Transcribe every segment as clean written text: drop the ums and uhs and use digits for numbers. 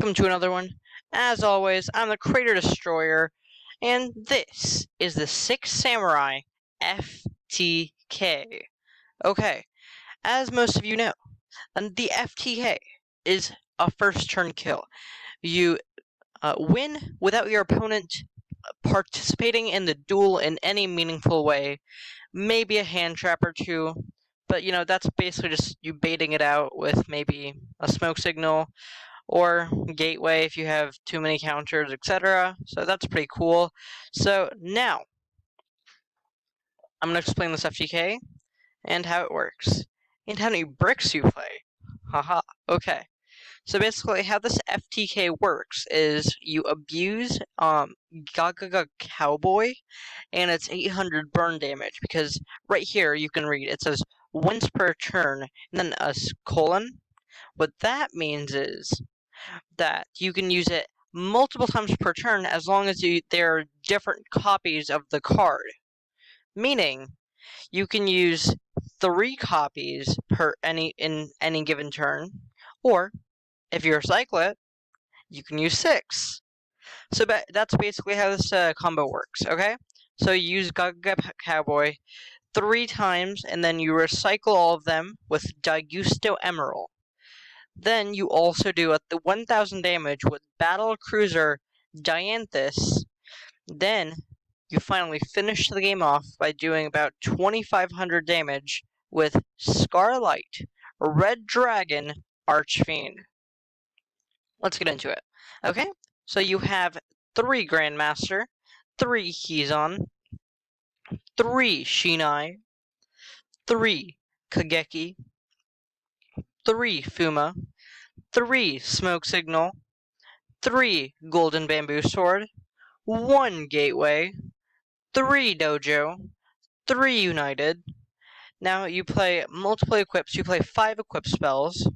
welcome to another one. As always, I'm the Crater Destroyer, and this is the Six Samurai FTK. Okay, as most of you know, the FTK is a first turn kill. You win without your opponent participating in the duel in any meaningful way, maybe a hand trap or two, but that's basically just you baiting it out with maybe a smoke signal or gateway if you have too many counters, etc. So that's pretty cool. So now, I'm going to explain this FTK and how it works, and how many bricks you play. Haha, okay. So basically, how this FTK works is you abuse Gaga Cowboy, and it's 800 burn damage, because right here you can read, it says once per turn, and then a colon. What that means is that you can use it multiple times per turn as long as there are different copies of the card. Meaning, you can use 3 copies in any given turn, or if you recycle it, you can use 6. So that's basically how this combo works, okay? So you use Gaga Cowboy 3 times, and then you recycle all of them with Daigusto Emerald. Then you also do at the 1000 damage with Battle Cruiser Dianthus. Then you finally finish the game off by doing about 2500 damage with Scarlight Red Dragon Archfiend. Let's get into it. Okay, so you have 3 Grandmaster, 3 Hizon, 3 Shinai, 3 Kageki, 3 Fuma, 3 Smoke Signal, 3 Golden Bamboo Sword, 1 Gateway, 3 Dojo, 3 United. Now you play multiple equips, you play 5 equip spells.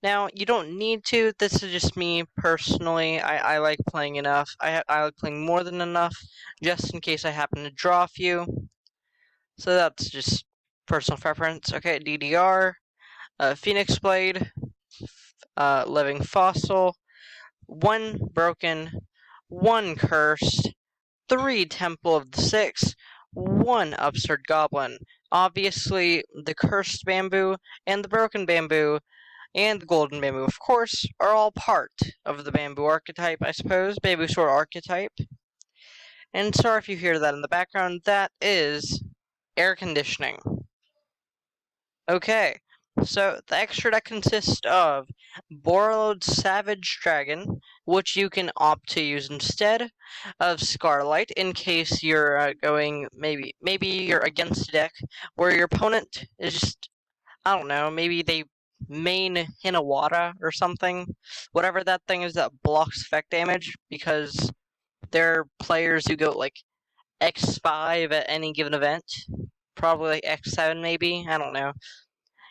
Now you don't need to, this is just me personally, I like playing enough, I like playing more than enough, just in case I happen to draw a few. So that's just personal preference. Okay, DDR, Phoenix Blade, Living Fossil, 1 Broken, 1 Cursed, 3 Temple of the Six, 1 Absurd Goblin. Obviously, the Cursed Bamboo and the Broken Bamboo and the Golden Bamboo, of course, are all part of the Bamboo archetype, I suppose, Bamboo Sword archetype. And sorry if you hear that in the background, that is air conditioning. Okay, so the extra deck consists of Borrowed Savage Dragon, which you can opt to use instead of Scarlight in case you're going, maybe you're against a deck where your opponent is just, I don't know, maybe they main Hinawata or something, whatever that thing is that blocks effect damage, because there are players who go like X5 at any given event, probably like X7 maybe, I don't know.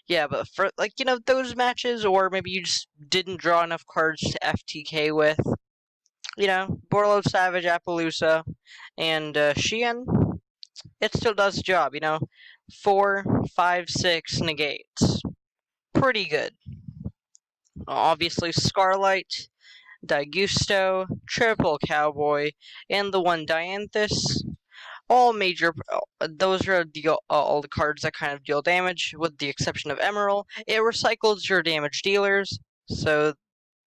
Yeah, but for, like, those matches, or maybe you just didn't draw enough cards to FTK with, Borlo, Savage, Appaloosa, and Shien, it still does the job, 4, 5, 6 negates. Pretty good. Obviously, Scarlight, Daigusto, Triple Cowboy, and the 1 Dianthus. All major, those are all the cards that kind of deal damage, with the exception of Emerald. It recycles your damage dealers, so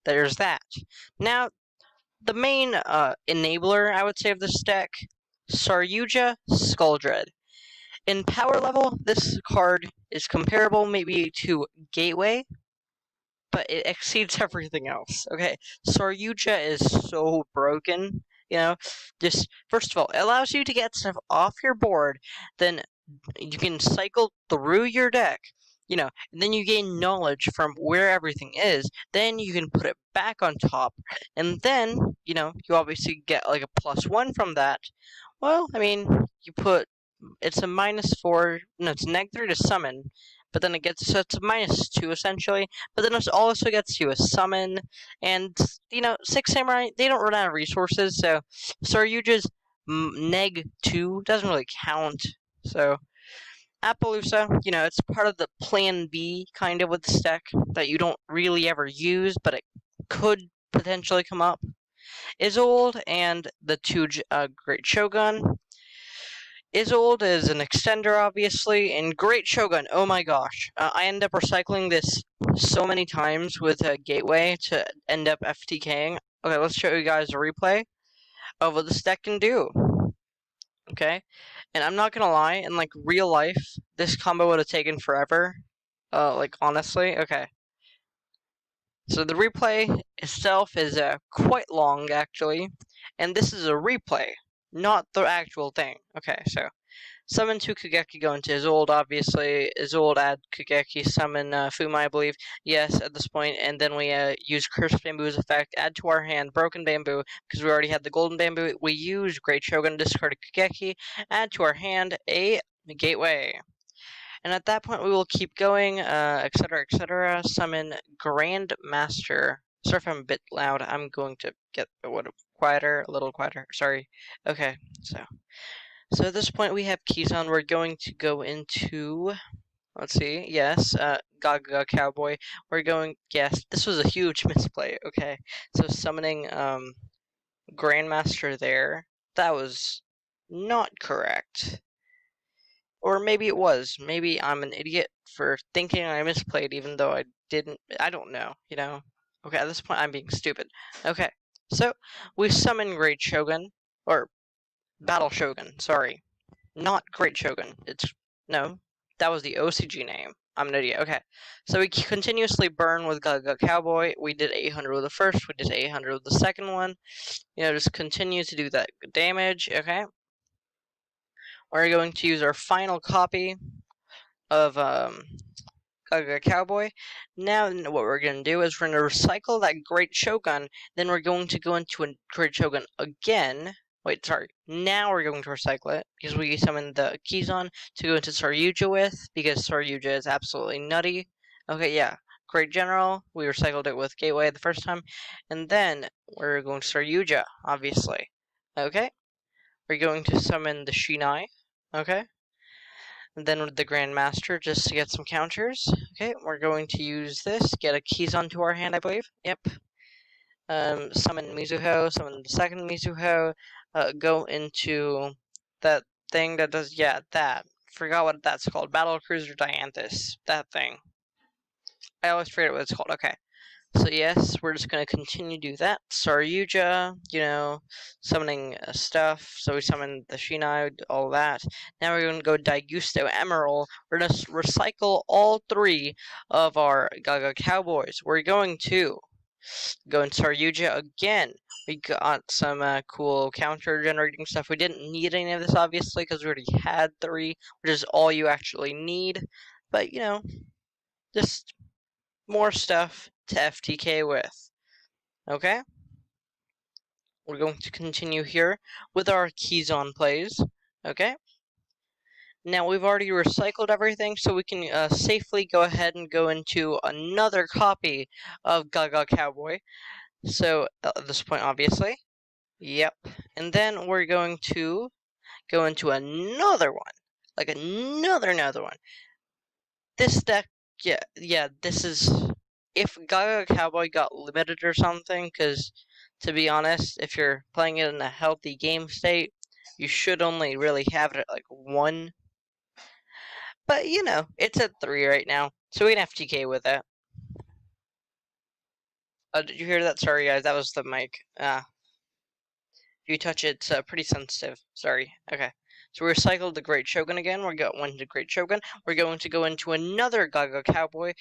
there's that. Now, the main enabler, I would say, of this deck, Saryuja Skulldread. In power level, this card is comparable maybe to Gateway, but it exceeds everything else. Okay, Saryuja is so broken. Just, first of all, it allows you to get stuff off your board, then you can cycle through your deck, and then you gain knowledge from where everything is, then you can put it back on top, and then, you obviously get like a +1 from that. Well, it's a -4, no, it's -3 to summon, but then so it's a -2 essentially, but then it also gets you a summon, and, Six Samurai, they don't run out of resources, so Saryuja's -2 doesn't really count, so Appaloosa, it's part of the plan B, kind of, with this deck, that you don't really ever use, but it could potentially come up. Isolde and the two Great Shogun. Isolde is an extender, obviously, and Great Shogun, oh my gosh. I end up recycling this so many times with a Gateway to end up FTKing. Okay, let's show you guys a replay of what this deck can do. Okay, and I'm not gonna lie, in like real life, this combo would have taken forever. Like honestly, okay. So the replay itself is quite long, actually, and this is a replay, not the actual thing. Okay, so summon 2 Kageki, go into Isolde, obviously. Isolde, add Kageki, summon Fuma, I believe. Yes, at this point, and then we use Cursed Bamboo's effect, add to our hand Broken Bamboo, because we already had the Golden Bamboo. We use Great Shogun, discard a Kageki, add to our hand a Gateway. And at that point, we will keep going, etc., etc. Summon Grand Master. Sorry if I'm a bit loud. I'm going to get a little quieter, sorry. Okay, so at this point, we have Kizan. We're going to go into, let's see, yes, Gaga Cowboy. We're going, yes, this was a huge misplay, okay. So summoning, Grandmaster there, that was not correct. Or maybe it was. Maybe I'm an idiot for thinking I misplayed even though I didn't. I don't know, you know? Okay, at this point I'm being stupid. Okay, so we summon Great Shogun, or Battle Shogun, sorry. Not Great Shogun. No, that was the OCG name. I'm an idiot. Okay, so we continuously burn with Gaga Cowboy. We did 800 with the first, we did 800 with the second one. You know, just continue to do that damage, okay? We're going to use our final copy of Gaga Cowboy. Now what we're going to do is we're going to recycle that Great Shogun, then we're going to go into a Great Shogun again. Wait, sorry. Now we're going to recycle it, because we summoned the Kizan to go into Saryuja with, because Saryuja is absolutely nutty. Okay, yeah. Great General, we recycled it with Gateway the first time, and then we're going to Saryuja, obviously. Okay? We're going to summon the Shinai. Okay? And then with the Grandmaster, just to get some counters. Okay, we're going to use this, get a Kizan to our hand, I believe. Yep. Summon Mizuho, summon the second Mizuho, go into that thing that does, yeah, that. Forgot what that's called. Battle Cruiser Dianthus. That thing. I always forget what it's called. Okay. So yes, we're just going to continue to do that. Saryuja, you know, summoning stuff. So we summoned the Shinai, all that. Now we're going to go Daigusto Emerald. We're going to recycle all 3 of our Gaga Cowboys. We're going to go in Saryuja again. We got some cool counter generating stuff. We didn't need any of this, obviously, because we already had 3, which is all you actually need. But, you know, just more stuff to FTK with. Okay? We're going to continue here with our Kizan plays. Okay? Now we've already recycled everything, so we can safely go ahead and go into another copy of Gaga Cowboy. So at this point, obviously. Yep. And then we're going to go into another one. Like another one. This deck, yeah, this is... If Gaga Cowboy got limited or something, because, to be honest, if you're playing it in a healthy game state, you should only really have it at, like, 1. But, you know, it's at 3 right now, so we can FTK with it. Did you hear that? Sorry, guys, that was the mic. If you touch it, it's pretty sensitive. Sorry. Okay. So we recycled the Great Shogun again. We got one to Great Shogun. We're going to go into another Gaga Cowboy.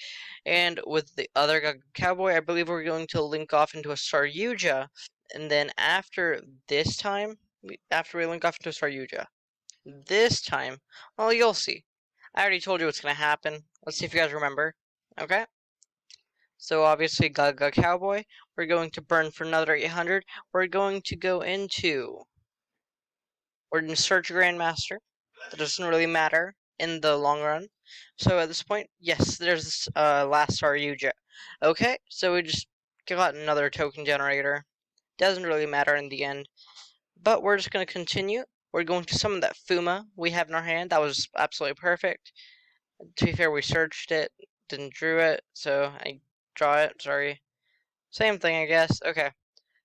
And with the other Gaga Cowboy, I believe we're going to link off into a Saryuja. And then after this time, after we link off into Saryuja, this time, well, you'll see. I already told you what's going to happen. Let's see if you guys remember. Okay? So obviously Gaga Cowboy. We're going to burn for another 800. We're going to go into... We're going to search Grandmaster. That doesn't really matter in the long run. So at this point, yes, there's this last Saryuja. Okay, so we just got another token generator. Doesn't really matter in the end. But we're just going to continue. We're going to summon that Fuma we have in our hand. That was absolutely perfect. To be fair, we searched it, didn't drew it, so I draw it, sorry. Same thing, I guess. Okay.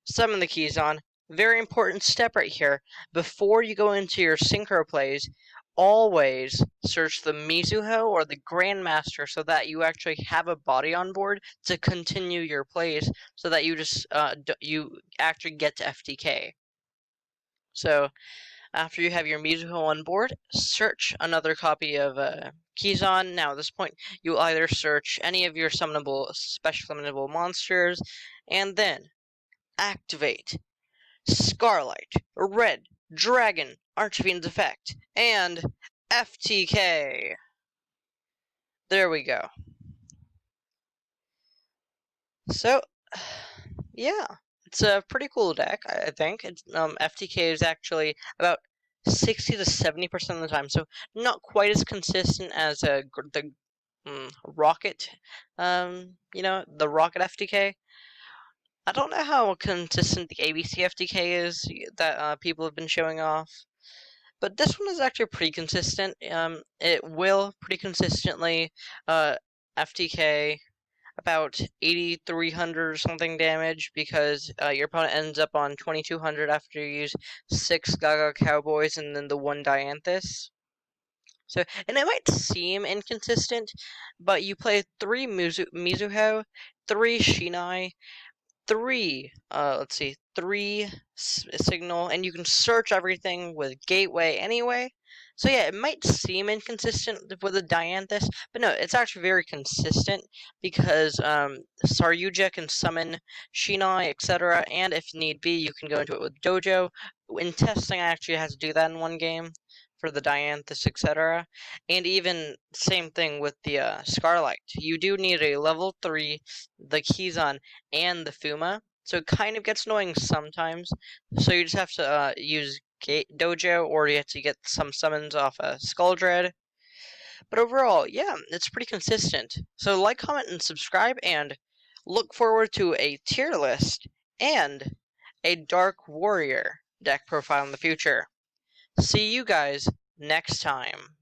Summon the Keyzon. Very important step right here. Before you go into your synchro plays, always search the Mizuho or the Grandmaster so that you actually have a body on board to continue your plays so that you actually get to FTK. So after you have your Mizuho on board, search another copy of Keyzon. Now at this point, you will either search any of your special summonable monsters, and then activate Scarlight, Red Dragon, Archfiend's Effect, and FTK. There we go. So, yeah, it's a pretty cool deck, I think. FTK is actually about 60 to 70% of the time, so not quite as consistent as the Rocket, the Rocket FTK. I don't know how consistent the ABC FTK is that people have been showing off, but this one is actually pretty consistent. It will pretty consistently FTK about 8,300 or something damage because your opponent ends up on 2,200 after you use 6 Gaga Cowboys and then the 1 Dianthus. So, and it might seem inconsistent, but you play 3 Mizuho, 3 Shinai, 3 signal, and you can search everything with Gateway anyway. So yeah, it might seem inconsistent with the Dianthus, but no, it's actually very consistent because Saryuja can summon Shinai, etc., and if need be, you can go into it with Dojo. In testing, I actually had to do that in one game for the Dianthus, etc., and even same thing with the Scarlight. You do need a level 3, the Keyzon, and the Fuma, so it kind of gets annoying sometimes. So you just have to use Dojo, or you have to get some summons off Skull Dread. But overall, yeah, it's pretty consistent. So like, comment, and subscribe, and look forward to a tier list and a Dark Warrior deck profile in the future. See you guys next time.